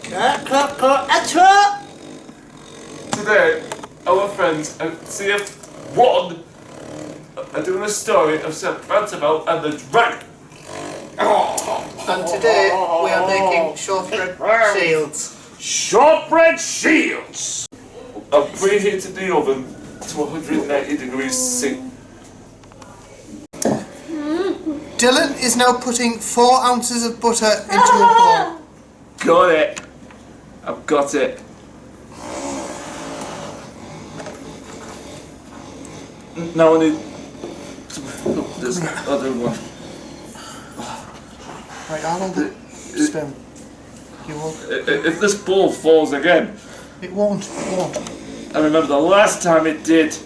Catcote extra! Today, our friends at CF1 are doing a story of Sir Pranceabout and the dragon. And today we are making shortbread shields. Shortbread shields! I've preheated the oven to 180 degrees C. Dylan is now putting 4 ounces of butter into a bowl. Got it. I've got it. Now I need to put this other one. Right, I'll hold the spoon. You will. If this bowl falls again. It won't. I remember the last time it did.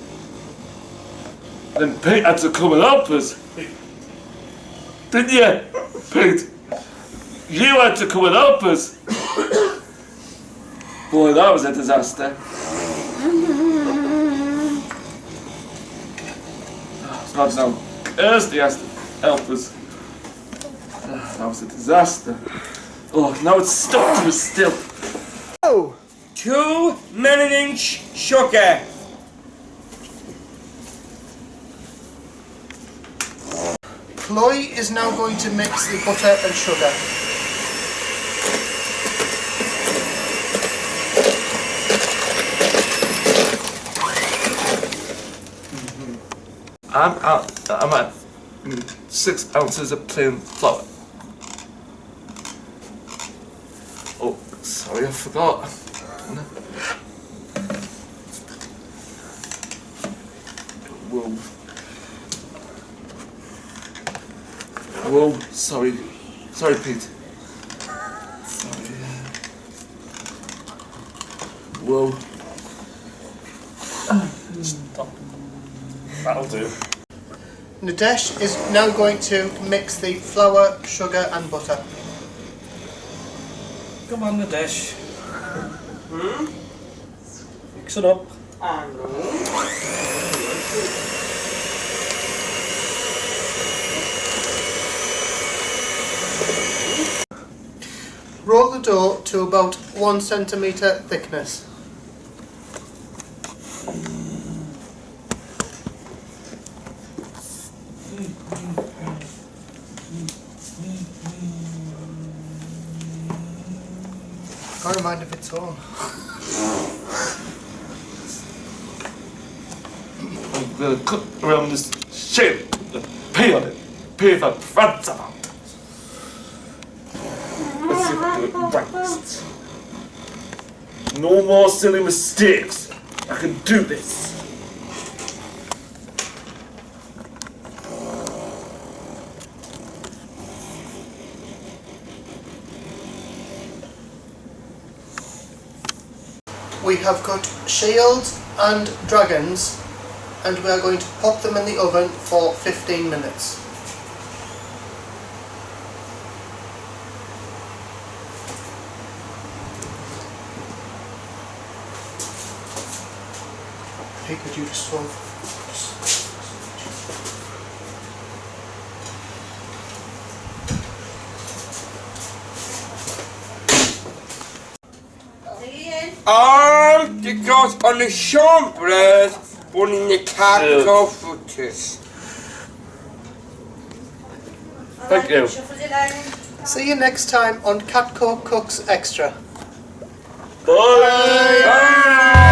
Then Pete had to come and help us. Didn't you, Pete? You had to come and help us. Boy, that was a disaster. God, now Kirsty has to help us. That was a disaster. Oh, now it's stuck to us still. Oh, 2 1/2 sugar. Chloe is now going to mix the butter and sugar. I'm at 6 ounces of plain flour. Oh, sorry, I forgot. Whoa. Whoa, sorry. Sorry, Pete. Sorry. Whoa. Stop. That'll do. Nadesh is now going to mix the flour, sugar and butter. Come on, Nadesh. Mix it up. Roll the dough to about 1 centimetre thickness. Can't mind if it's on. I'm gonna cut around this shape and pay on it. Pay for Pranceabout. Let's see if I do it right this time. No more silly mistakes. I can do this. We have got shields and dragons and we are going to pop them in the oven for 15 minutes. Hey, could you just swap? It goes on the shortbread, one in the Catcote footies. Thank you. See you next time on Catcote Cooks Extra. Bye. Bye.